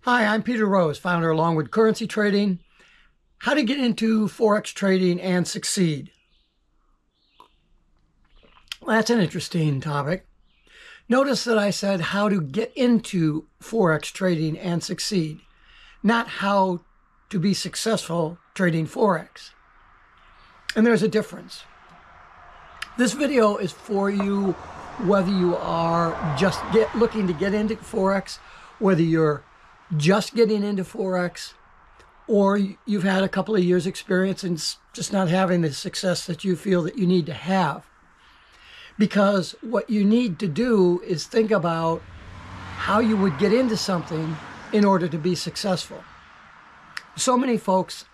Hi, I'm Peter Rose, founder of Longwood Currency Trading. How to get into Forex trading and succeed. Well, that's an interesting topic. Notice that I said how to get into Forex trading and succeed, not how to be successful trading Forex. And there's a difference. This video is for you whether you are just looking to get into Forex, whether you're just getting into Forex, or you've had a couple of years experience and just not having the success that you feel that you need to have. Because what you need to do is think about how you would get into something in order to be successful. So many folks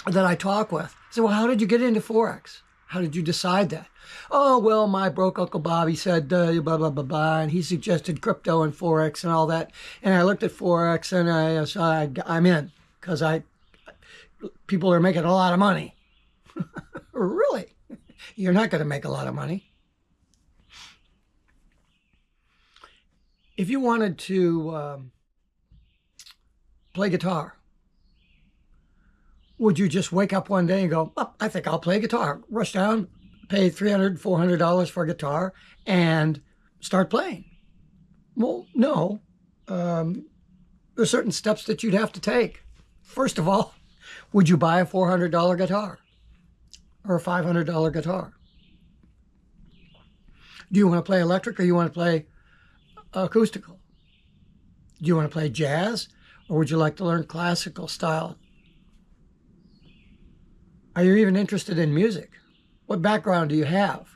that I talk with say, well, how did you get into Forex? How did you decide that? Oh, well, my broke Uncle Bobby said blah, blah, blah, blah, and he suggested crypto and Forex and all that. And I looked at Forex and I'm in because people are making a lot of money. Really? You're not going to make a lot of money. If you wanted to play guitar, would you just wake up one day and go, oh, I think I'll play guitar, rush down, pay $300, $400 for a guitar and start playing? Well, no. There's certain steps that you'd have to take. First of all, would you buy a $400 guitar or a $500 guitar? Do you want to play electric or you want to play acoustical? Do you want to play jazz or would you like to learn classical style? Are you even interested in music? What background do you have?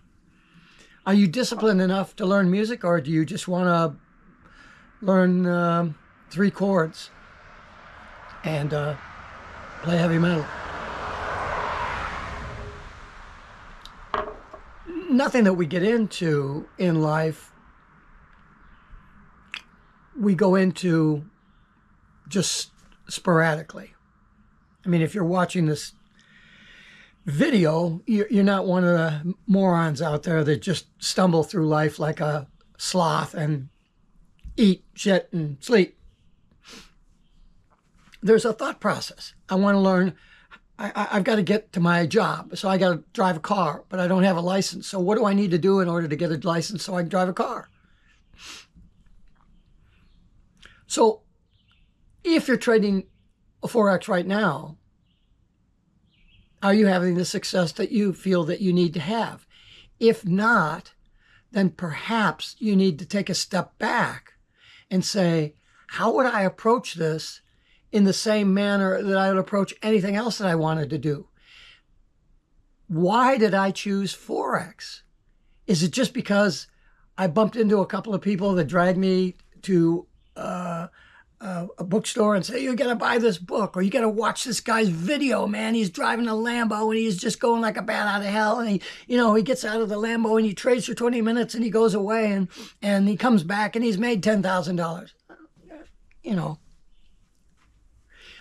Are you disciplined enough to learn music, or do you just want to learn 3 chords and play heavy metal? Nothing that we get into in life, we go into just sporadically. I mean, if you're watching this video, you're not one of the morons out there that just stumble through life like a sloth and eat shit and sleep. There's a thought process. I want to learn. I've got to get to my job, so I got to drive a car, but I don't have a license. So what do I need to do in order to get a license so I can drive a car? So if you're trading Forex right now, are you having the success that you feel that you need to have? If not, then perhaps you need to take a step back and say, how would I approach this in the same manner that I would approach anything else that I wanted to do? Why did I choose Forex? Is it just because I bumped into a couple of people that dragged me to a bookstore and say, you got to buy this book, or you got to watch this guy's video, man. He's driving a Lambo and he's just going like a bat out of hell. And he gets out of the Lambo and he trades for 20 minutes and he goes away and he comes back and he's made $10,000.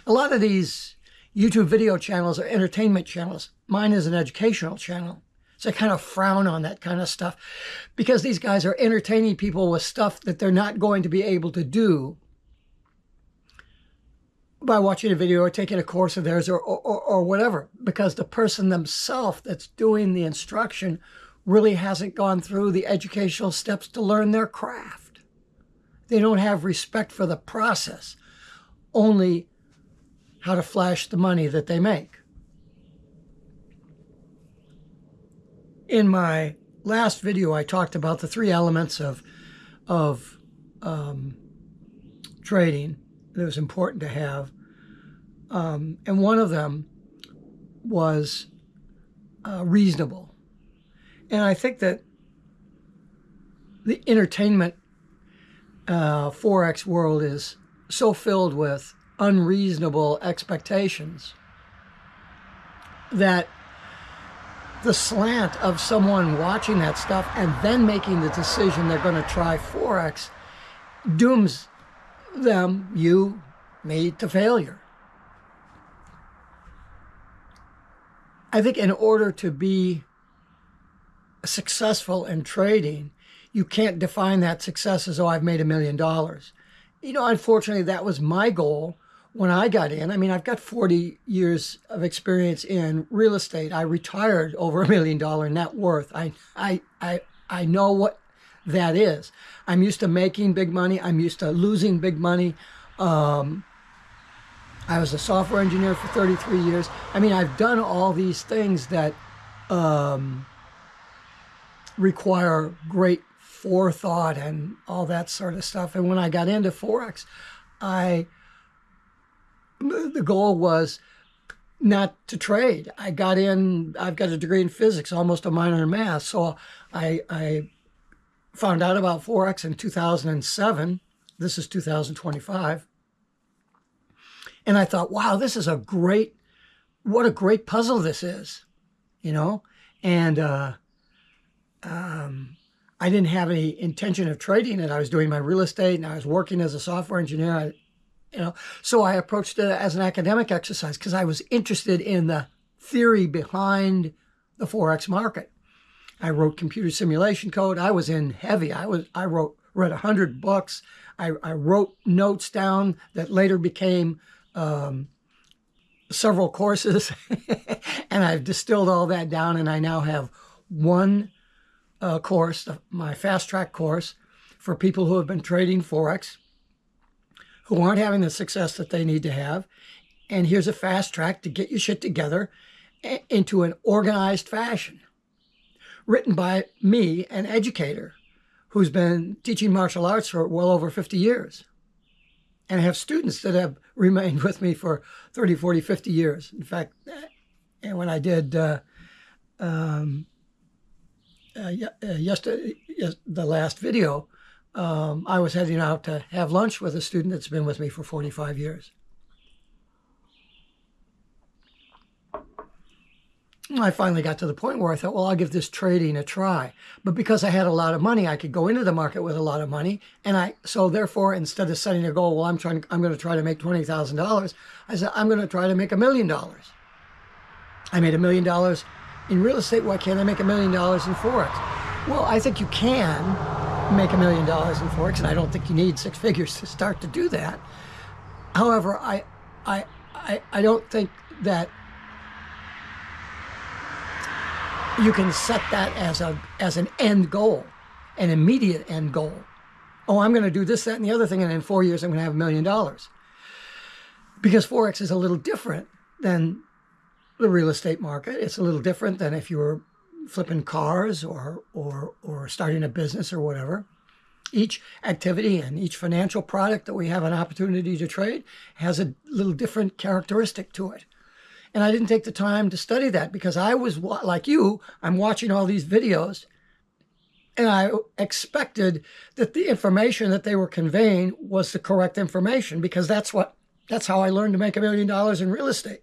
A lot of these YouTube video channels are entertainment channels. Mine is an educational channel. So I kind of frown on that kind of stuff because these guys are entertaining people with stuff that they're not going to be able to do by watching a video or taking a course of theirs or whatever, because the person themselves that's doing the instruction really hasn't gone through the educational steps to learn their craft. They don't have respect for the process, only how to flash the money that they make. In my last video, I talked about the 3 elements of trading that was important to have. And one of them was reasonable. And I think that the entertainment Forex world is so filled with unreasonable expectations that the slant of someone watching that stuff and then making the decision they're going to try Forex dooms them, you, me, to failure. I think in order to be successful in trading, you can't define that success as, oh, I've made $1 million. unfortunately, that was my goal when I got in. I mean, I've got 40 years of experience in real estate. I retired over $1 million net worth. I know what that is. I'm used to making big money. I'm used to losing big money. I was a software engineer for 33 years. I mean, I've done all these things that require great forethought and all that sort of stuff. And when I got into Forex, the goal was not to trade. I've got a degree in physics, almost a minor in math. So I found out about Forex in 2007. This is 2025. And I thought, wow, this is what a great puzzle this is, And I didn't have any intention of trading it. I was doing my real estate and I was working as a software engineer, So I approached it as an academic exercise because I was interested in the theory behind the Forex market. I wrote computer simulation code. I was in heavy. I read 100 books. I wrote notes down that later became several courses, and I've distilled all that down, and I now have one course, my fast track course, for people who have been trading Forex, who aren't having the success that they need to have. And here's a fast track to get your shit together into an organized fashion, written by me, an educator who's been teaching martial arts for well over 50 years. And I have students that have remained with me for 30, 40, 50 years. In fact, and when I did yesterday, the last video, I was heading out to have lunch with a student that's been with me for 45 years. I finally got to the point where I thought, well, I'll give this trading a try. But because I had a lot of money, I could go into the market with a lot of money. And so therefore, instead of setting a goal, well, I'm going to try to make $20,000, I said, I'm going to try to make $1 million. I made $1 million in real estate. Why can't I make $1 million in Forex? Well, I think you can make $1 million in Forex, and I don't think you need six figures to start to do that. However, I don't think that you can set that as an end goal, an immediate end goal. Oh, I'm going to do this, that, and the other thing, and in 4 years I'm going to have $1 million. Because Forex is a little different than the real estate market. It's a little different than if you were flipping cars or starting a business or whatever. Each activity and each financial product that we have an opportunity to trade has a little different characteristic to it. And I didn't take the time to study that because I was, like you, I'm watching all these videos and I expected that the information that they were conveying was the correct information because that's how I learned to make $1 million in real estate.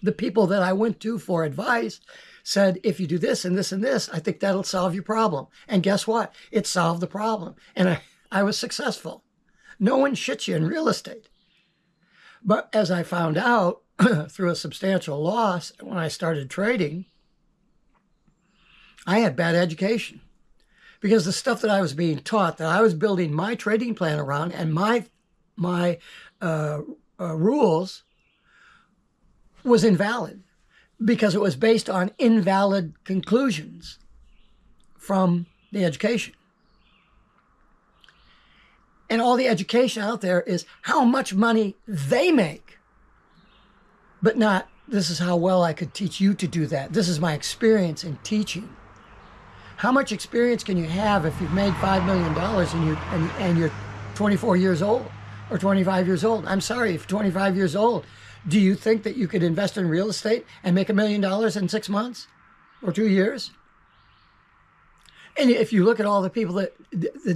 The people that I went to for advice said, if you do this and this and this, I think that'll solve your problem. And guess what? It solved the problem. And I was successful. No one shits you in real estate. But as I found out through a substantial loss when I started trading, I had bad education. Because the stuff that I was being taught, that I was building my trading plan around and my rules was invalid because it was based on invalid conclusions from the education. And all the education out there is how much money they make, but not, this is how well I could teach you to do that. This is my experience in teaching. How much experience can you have if you've made $5 million and you're 24 years old or 25 years old? I'm sorry, if 25 years old, do you think that you could invest in real estate and make $1 million in 6 months or 2 years? And if you look at all the people that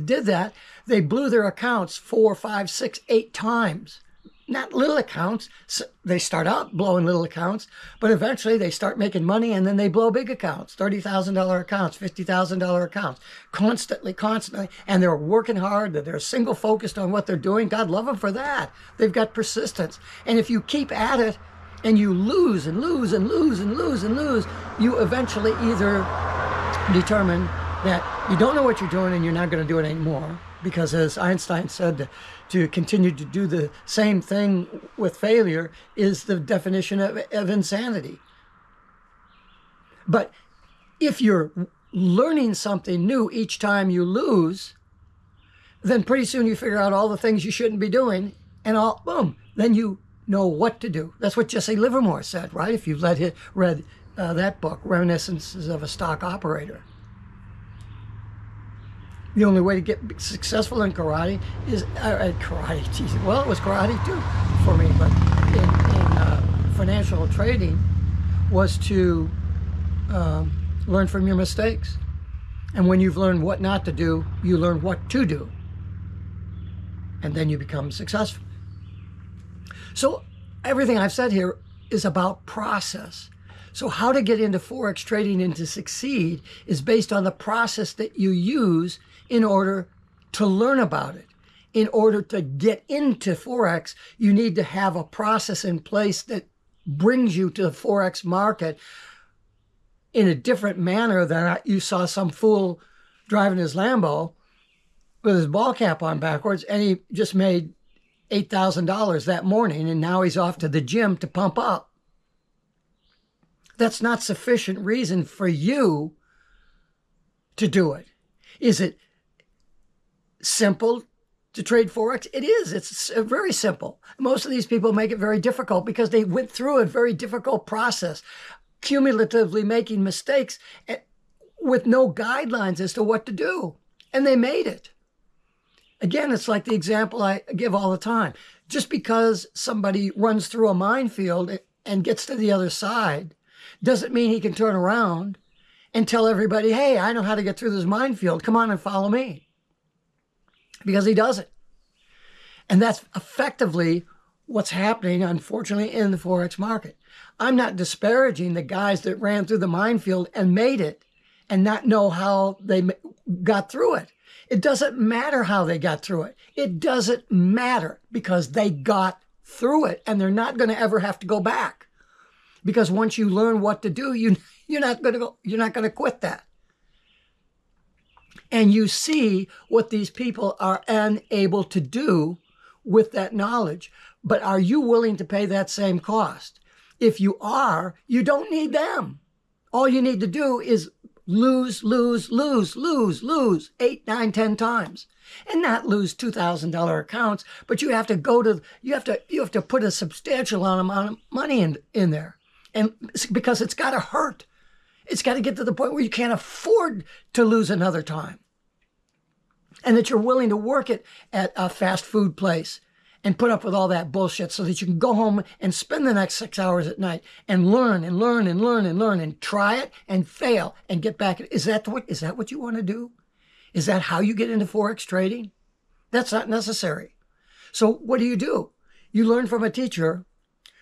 did that, they blew their accounts 4, 5, 6, 8 times. Not little accounts. So they start out blowing little accounts, but eventually they start making money and then they blow big accounts, $30,000 accounts, $50,000 accounts, constantly. And they're working hard, they're single focused on what they're doing. God love them for that. They've got persistence. And if you keep at it and you lose and lose and lose and lose and lose, you eventually either determine that you don't know what you're doing and you're not going to do it anymore. Because as Einstein said, to continue to do the same thing with failure is the definition of insanity. But if you're learning something new each time you lose, then pretty soon you figure out all the things you shouldn't be doing, and boom, then you know what to do. That's what Jesse Livermore said, right? If you've read that book, Reminiscences of a Stock Operator. The only way to get successful in karate is karate. Geez, well, it was karate too for me, but in financial trading was to learn from your mistakes. And when you've learned what not to do, you learn what to do. And then you become successful. So everything I've said here is about process. So how to get into Forex trading and to succeed is based on the process that you use in order to learn about it. In order to get into Forex, you need to have a process in place that brings you to the Forex market in a different manner than you saw some fool driving his Lambo with his ball cap on backwards, and he just made $8,000 that morning, and now he's off to the gym to pump up. That's not sufficient reason for you to do it. Is it simple to trade Forex? It is. It's very simple. Most of these people make it very difficult because they went through a very difficult process, cumulatively making mistakes with no guidelines as to what to do. And they made it. Again, it's like the example I give all the time. Just because somebody runs through a minefield and gets to the other side doesn't mean he can turn around and tell everybody, hey, I know how to get through this minefield. Come on and follow me. Because he doesn't. And that's effectively what's happening, unfortunately, in the Forex market. I'm not disparaging the guys that ran through the minefield and made it and not know how they got through it. It doesn't matter how they got through it. It doesn't matter because they got through it and they're not going to ever have to go back. Because once you learn what to do, you're not going to quit that. And you see what these people are unable to do with that knowledge. But are you willing to pay that same cost? If you are, you don't need them. All you need to do is lose 8, 9, 10 times. And not lose $2,000 accounts, but you have to put a substantial amount of money in there. And because it's got to hurt. It's got to get to the point where you can't afford to lose another time. And that you're willing to work it at a fast food place and put up with all that bullshit so that you can go home and spend the next 6 hours at night and learn and try it and fail and get back. Is that what you want to do? Is that how you get into Forex trading? That's not necessary. So what do? You learn from a teacher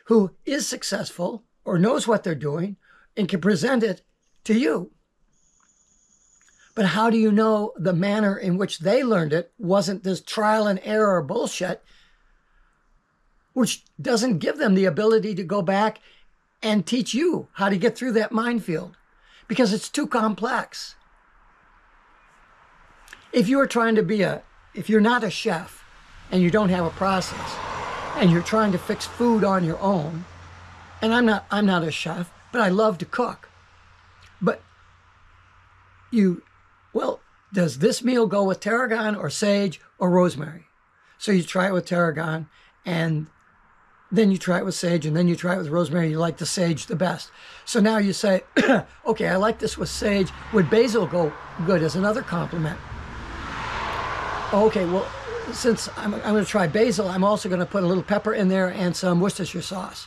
who is successful or knows what they're doing and can present it to you. But how do you know the manner in which they learned it wasn't this trial and error bullshit, which doesn't give them the ability to go back and teach you how to get through that minefield because it's too complex. If you're not a chef and you don't have a process and you're trying to fix food on your own, and I'm not a chef, but I love to cook. But does this meal go with tarragon or sage or rosemary? So you try it with tarragon, and then you try it with sage, and then you try it with rosemary. You like the sage the best. So now you say, okay, I like this with sage. Would basil go good as another compliment? Okay, well, since I'm going to try basil, I'm also going to put a little pepper in there and some Worcestershire sauce.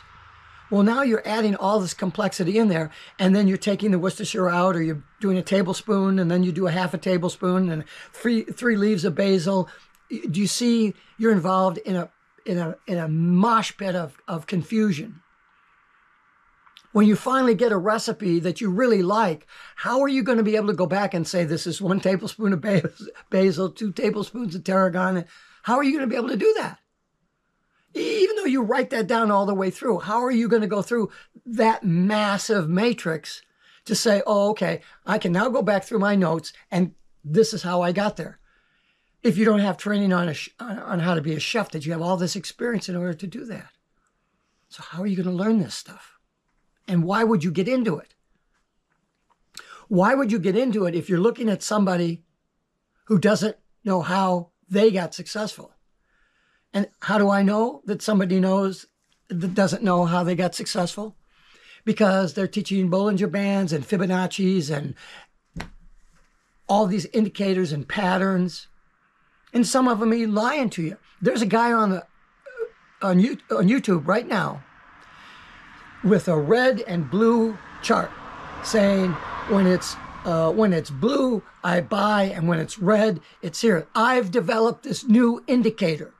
Well, now you're adding all this complexity in there, and then you're taking the Worcestershire out, or you're doing a tablespoon, and then you do a half a tablespoon, and three leaves of basil. Do you see you're involved in a mosh pit of confusion? When you finally get a recipe that you really like, how are you going to be able to go back and say this is 1 tablespoon of basil, 2 tablespoons of tarragon? How are you going to be able to do that? Even though you write that down all the way through, how are you going to go through that massive matrix to say, oh, okay, I can now go back through my notes and this is how I got there. If you don't have training on how to be a chef, that you have all this experience in order to do that. So how are you going to learn this stuff? And why would you get into it? Why would you get into it if you're looking at somebody who doesn't know how they got successful? And how do I know that somebody knows that doesn't know how they got successful? Because they're teaching Bollinger Bands and Fibonacci's and all these indicators and patterns. And some of them are lying to you. There's a guy on YouTube right now with a red and blue chart saying when it's blue, I buy, and when it's red, it's here. I've developed this new indicator.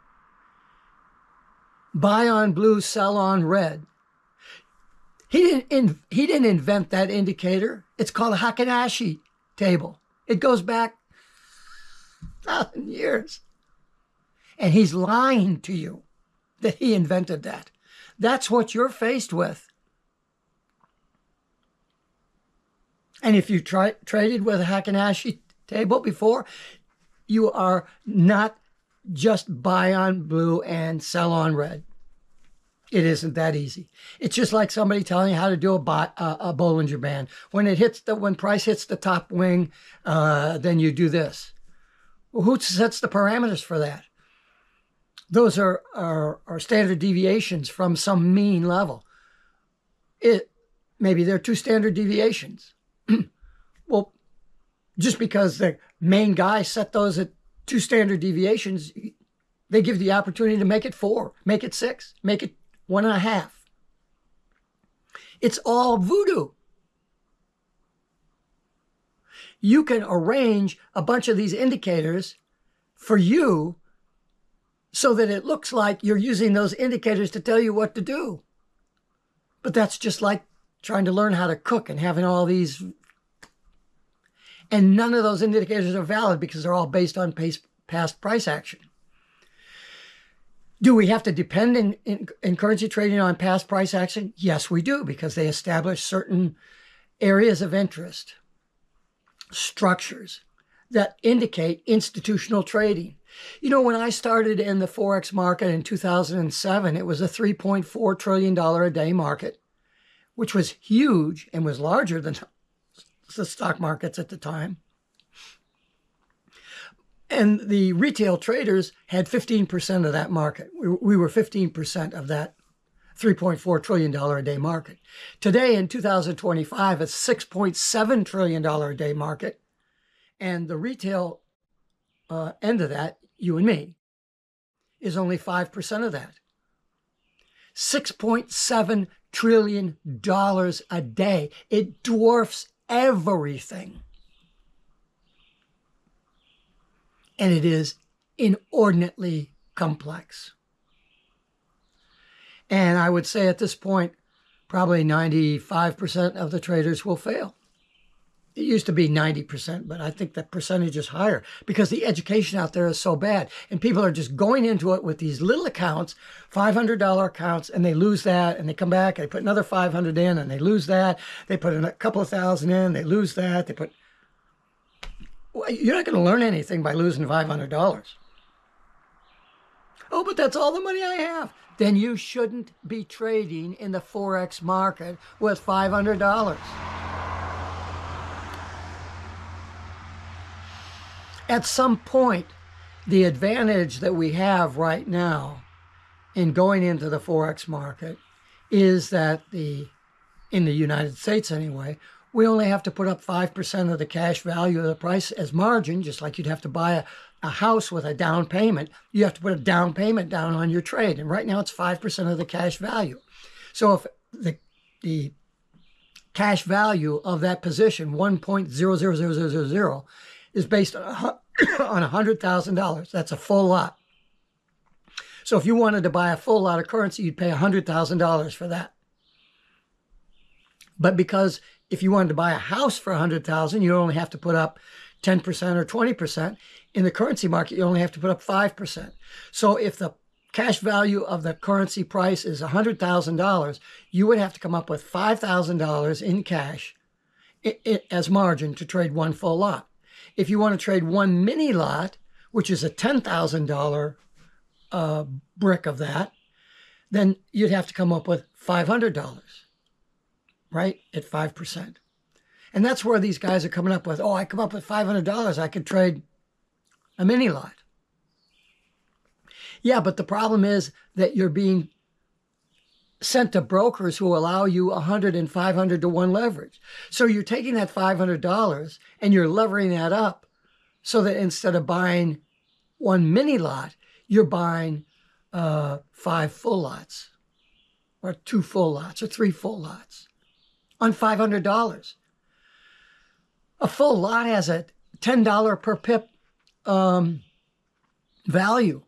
Buy on blue, sell on red. He didn't invent that indicator. It's called a Heikin-Ashi table. It goes back 1,000 years. And he's lying to you that he invented that. That's what you're faced with. And if you traded with a Heikin-Ashi table before, you are not just buy on blue and sell on red. It isn't that easy. It's just like somebody telling you how to do a Bollinger Band. When price hits the top wing, then you do this. Well, who sets the parameters for that? Those are standard deviations from some mean level. Maybe there are 2 standard deviations. Well, just because the main guy set those at 2 standard deviations, they give the opportunity to make it 4, make it 6, make it 1.5. It's all voodoo. You can arrange a bunch of these indicators for you so that it looks like you're using those indicators to tell you what to do. But that's just like trying to learn how to cook and having all these. And none of those indicators are valid because they're all based on past price action. Do we have to depend in currency trading on past price action? Yes, we do, because they establish certain areas of interest, structures that indicate institutional trading. You know, when I started in the Forex market in 2007, it was a $3.4 trillion a day market, which was huge and was larger than the stock markets at the time. And the retail traders had 15% of that market. We were 15% of that $3.4 trillion a day market. Today in 2025, it's $6.7 trillion a day market. And the retail end of that, you and me, is only 5% of that. $6.7 trillion a day. It dwarfs everything. And it is inordinately complex. And I would say at this point, probably 95% of the traders will fail. It used to be 90%, but I think that percentage is higher because the education out there is so bad. And people are just going into it with these little accounts, $500 accounts, and they lose that. And they come back, and they put another 500 in, and they lose that. They put a couple of thousand in, they lose that. You're not going to learn anything by losing $500. Oh, but that's all the money I have. Then you shouldn't be trading in the Forex market with $500. At some point, the advantage that we have right now in going into the Forex market is that in the United States anyway, we only have to put up 5% of the cash value of the price as margin, just like you'd have to buy a house with a down payment. You have to put a down payment down on your trade. And right now it's 5% of the cash value. So if the cash value of that position, 1.00000, is based on $100,000, that's a full lot. So if you wanted to buy a full lot of currency, you'd pay $100,000 for that. But because if you wanted to buy a house for $100,000, you only have to put up 10% or 20%. In the currency market, you only have to put up 5%. So if the cash value of the currency price is $100,000, you would have to come up with $5,000 in cash as margin to trade one full lot. If you want to trade one mini lot, which is a $10,000 brick of that, then you'd have to come up with $500, right, at 5%. And that's where these guys are coming up with, oh, I come up with $500, I could trade a mini lot. Yeah, but the problem is that you're being sent to brokers who allow you 100 and 500 to 1 leverage. So you're taking that $500 and you're levering that up so that instead of buying one mini lot, you're buying 5 full lots or 2 full lots or 3 full lots on $500. A full lot has a $10 per pip value.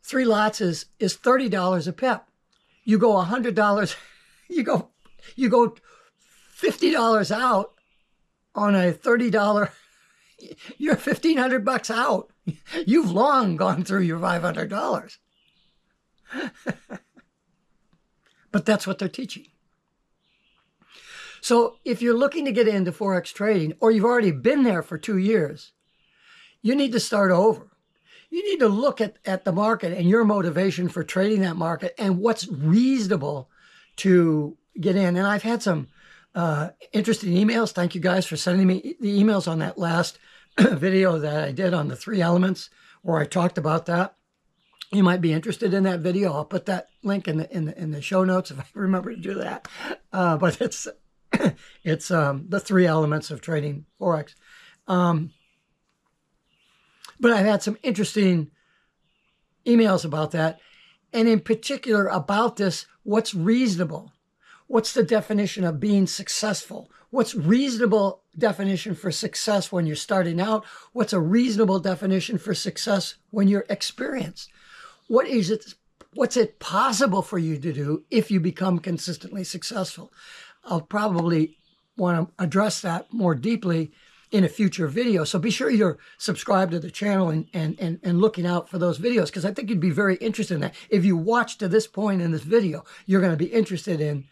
3 lots is $30 a pip. You go $100, you go $50 out on a $30, you're $1,500 out. You've long gone through your $500. But that's what they're teaching. So if you're looking to get into Forex trading, or you've already been there for 2 years, you need to start over. You need to look at the market and your motivation for trading that market and what's reasonable to get in. And I've had some interesting emails. Thank you guys for sending me the emails on that last video that I did on the 3 elements where I talked about that. You might be interested in that video. I'll put that link in the show notes if I remember to do that. But it's the 3 elements of trading Forex. But I've had some interesting emails about that. And in particular about this, what's reasonable? What's the definition of being successful? What's reasonable definition for success when you're starting out? What's a reasonable definition for success when you're experienced? What's it possible for you to do if you become consistently successful? I'll probably want to address that more deeply in a future video. So be sure you're subscribed to the channel and looking out for those videos, because I think you'd be very interested in that. If you watch to this point in this video, you're going to be interested in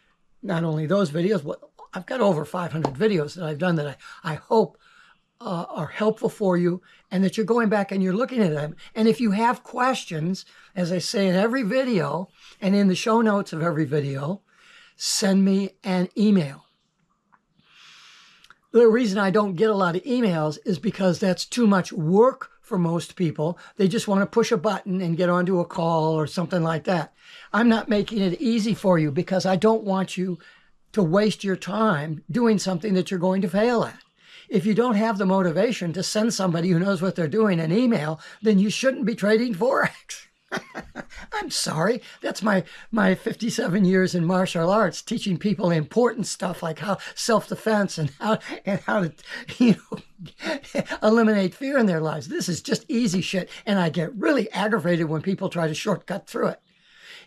not only those videos, but I've got over 500 videos that I've done that I hope are helpful for you, and that you're going back and you're looking at them. And if you have questions, as I say in every video and in the show notes of every video, send me an email. The reason I don't get a lot of emails is because that's too much work for most people. They just want to push a button and get onto a call or something like that. I'm not making it easy for you because I don't want you to waste your time doing something that you're going to fail at. If you don't have the motivation to send somebody who knows what they're doing an email, then you shouldn't be trading Forex. I'm sorry. That's my 57 years in martial arts, teaching people important stuff like how self-defense and how to eliminate fear in their lives. This is just easy shit, and I get really aggravated when people try to shortcut through it.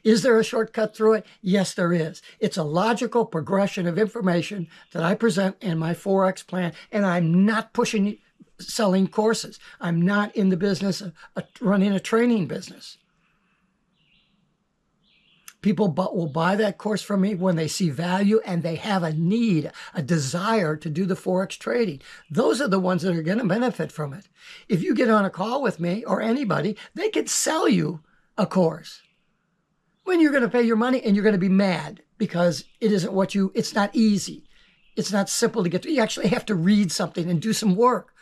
Is there a shortcut through it? Yes, there is. It's a logical progression of information that I present in my Forex plan, and I'm not selling courses. I'm not in the business of running a training business. People will buy that course from me when they see value and they have a need, a desire to do the Forex trading. Those are the ones that are going to benefit from it. If you get on a call with me or anybody, they could sell you a course when you're going to pay your money and you're going to be mad because it's not easy. It's not simple to get to. You actually have to read something and do some work.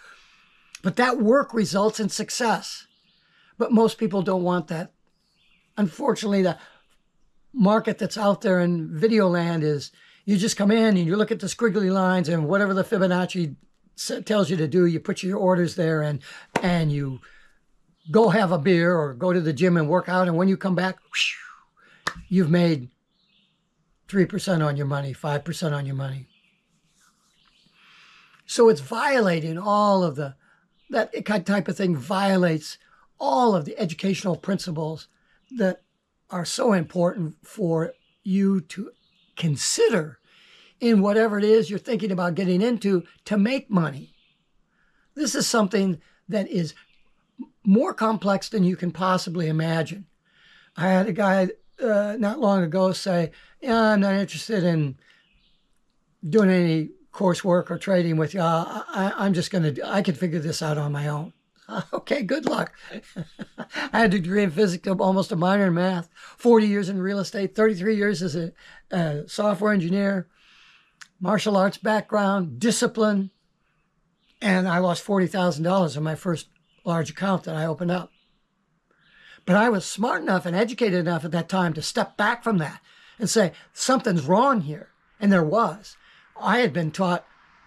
But that work results in success. But most people don't want that. Unfortunately, the market that's out there in video land is you just come in and you look at the squiggly lines and whatever the Fibonacci tells you to do, you put your orders there and you go have a beer or go to the gym and work out. And when you come back, you've made 3% on your money, 5% on your money. So it's violating all of that type of thing violates all of the educational principles that are so important for you to consider in whatever it is you're thinking about getting into to make money. This is something that is more complex than you can possibly imagine. I had a guy not long ago say, yeah, I'm not interested in doing any coursework or trading with you. I'm just going to, I can figure this out on my own. Okay, good luck. I had a degree in physics, almost a minor in math, 40 years in real estate, 33 years as a software engineer, martial arts background, discipline, and I lost $40,000 in my first large account that I opened up. But I was smart enough and educated enough at that time to step back from that and say, something's wrong here. And there was. I had been taught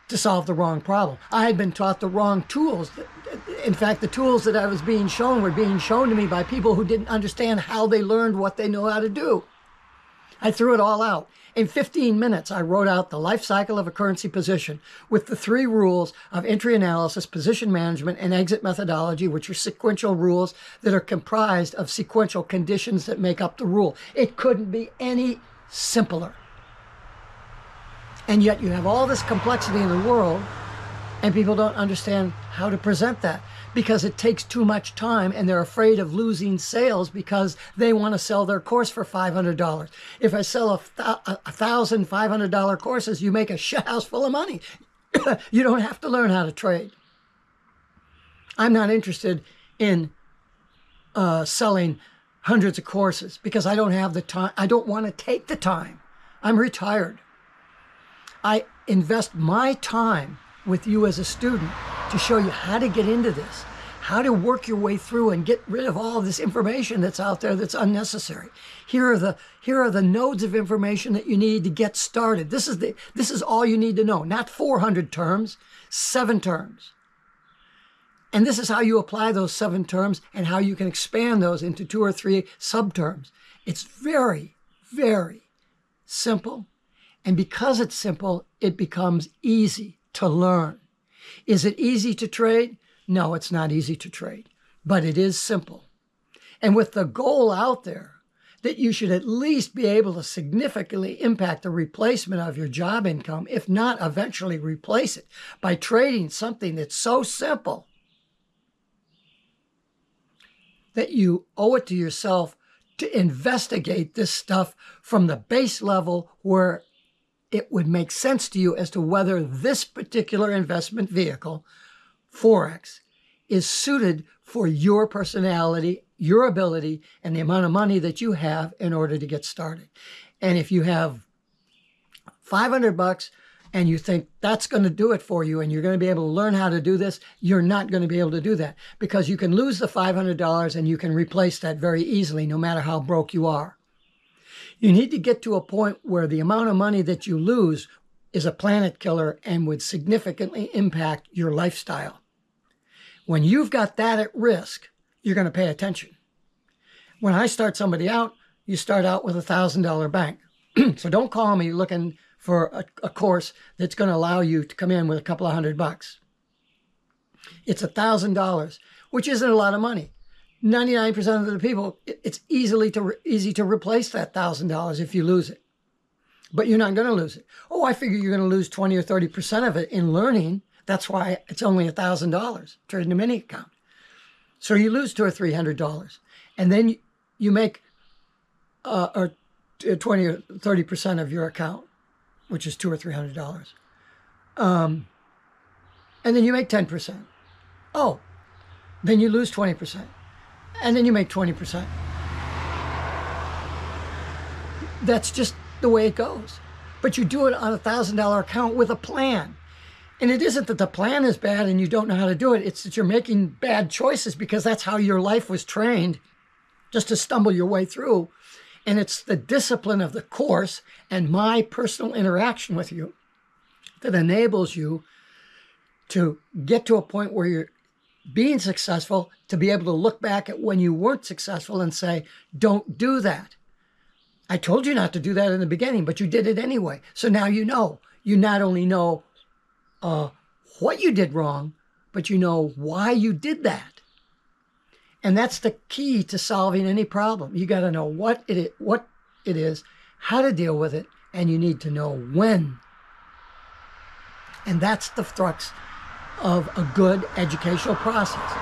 to solve the wrong problem. I had been taught the wrong tools. In fact, the tools that I was being shown were being shown to me by people who didn't understand how they learned what they know how to do. I threw it all out. In 15 minutes, I wrote out the life cycle of a currency position with the 3 rules of entry analysis, position management, and exit methodology, which are sequential rules that are comprised of sequential conditions that make up the rule. It couldn't be any simpler. And yet you have all this complexity in the world, and people don't understand how to present that because it takes too much time, and they're afraid of losing sales because they want to sell their course for $500. If I sell $1,500 courses, you make a shithouse full of money. You don't have to learn how to trade. I'm not interested in selling hundreds of courses because I don't have the time. I don't want to take the time. I'm retired. I invest my time with you as a student to show you how to get into this, how to work your way through and get rid of all of this information that's out there that's unnecessary. Here are the nodes of information that you need to get started. This is all you need to know, not 400 terms, 7 terms. And this is how you apply those 7 terms and how you can expand those into 2 or 3 subterms. It's very, very simple. And because it's simple, it becomes easy to learn. Is it easy to trade? No, it's not easy to trade, but it is simple. And with the goal out there that you should at least be able to significantly impact the replacement of your job income, if not eventually replace it by trading something that's so simple that you owe it to yourself to investigate this stuff from the base level where it would make sense to you as to whether this particular investment vehicle, Forex, is suited for your personality, your ability, and the amount of money that you have in order to get started. And if you have $500 and you think that's going to do it for you and you're going to be able to learn how to do this, you're not going to be able to do that because you can lose the $500 and you can replace that very easily no matter how broke you are. You need to get to a point where the amount of money that you lose is a planet killer and would significantly impact your lifestyle. When you've got that at risk, you're going to pay attention. When I start somebody out, you start out with a $1,000 bank. So don't call me looking for a course that's going to allow you to come in with a couple of $100. It's $1,000, which isn't a lot of money. 99% of the people, it's easy to replace that $1,000 if you lose it. But you're not going to lose it. Oh, I figure you're going to lose 20 or 30% of it in learning. That's why it's only $1,000 trading a mini account. So you lose $200 or $300, and then you make 20 or 30% of your account, which is $200 or $300. And then you make 10%. Oh, then you lose 20%. And then you make 20%. That's just the way it goes. But you do it on a $1,000 account with a plan. And it isn't that the plan is bad and you don't know how to do it. It's that you're making bad choices because that's how your life was trained, just to stumble your way through. And it's the discipline of the course and my personal interaction with you that enables you to get to a point where you're being successful, to be able to look back at when you weren't successful and say, don't do that. I told you not to do that in the beginning, but you did it anyway. So now you know. You not only know what you did wrong, but you know why you did that. And that's the key to solving any problem. You got to know what it is, how to deal with it, and you need to know when. And that's the crux of a good educational process.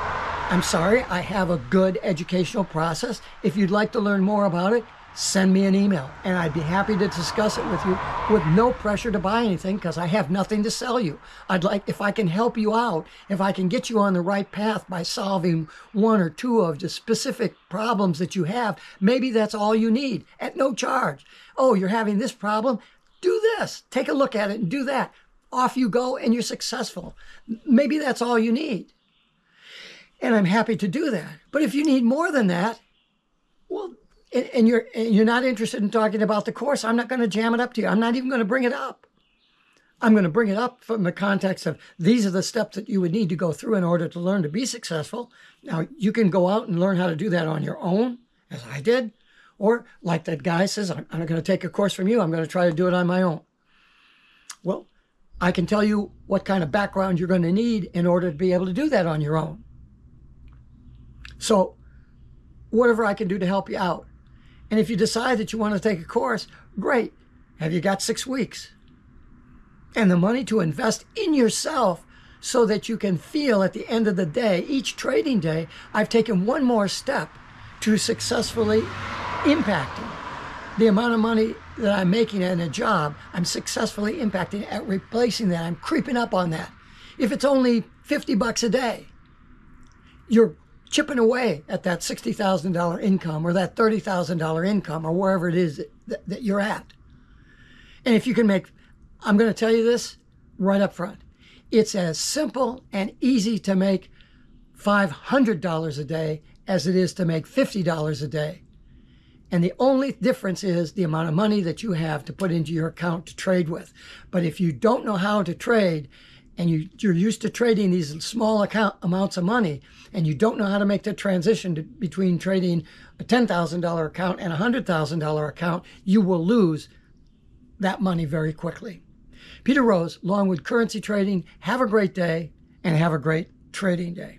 I'm sorry, I have a good educational process. If you'd like to learn more about it, send me an email, and I'd be happy to discuss it with you with no pressure to buy anything, because I have nothing to sell you. I'd like, if I can help you out, if I can get you on the right path by solving one or two of the specific problems that you have, maybe that's all you need at no charge. Oh, you're having this problem? Do this. Take a look at it and do that. Off you go, and you're successful. Maybe that's all you need. And I'm happy to do that. But if you need more than that, well, and you're not interested in talking about the course, I'm not going to jam it up to you. I'm not even going to bring it up. I'm going to bring it up from the context of these are the steps that you would need to go through in order to learn to be successful. Now, you can go out and learn how to do that on your own, as I did. Or like that guy says, I'm not going to take a course from you. I'm going to try to do it on my own. Well, I can tell you what kind of background you're going to need in order to be able to do that on your own. So whatever I can do to help you out. And if you decide that you want to take a course, great. Have you got 6 weeks? And the money to invest in yourself so that you can feel at the end of the day, each trading day, I've taken one more step to successfully impacting the amount of money that I'm making in a job. I'm successfully impacting at replacing that. I'm creeping up on that. If it's only $50 a day, you're chipping away at that $60,000 income or that $30,000 income or wherever it is that you're at. And if you can make, I'm going to tell you this right up front, it's as simple and easy to make $500 a day as it is to make $50 a day. And the only difference is the amount of money that you have to put into your account to trade with. But if you don't know how to trade, and you're used to trading these small amounts of money, and you don't know how to make the transition between trading a $10,000 account and a $100,000 account, you will lose that money very quickly. Peter Rose, Longwood Currency Trading. Have a great day, and have a great trading day.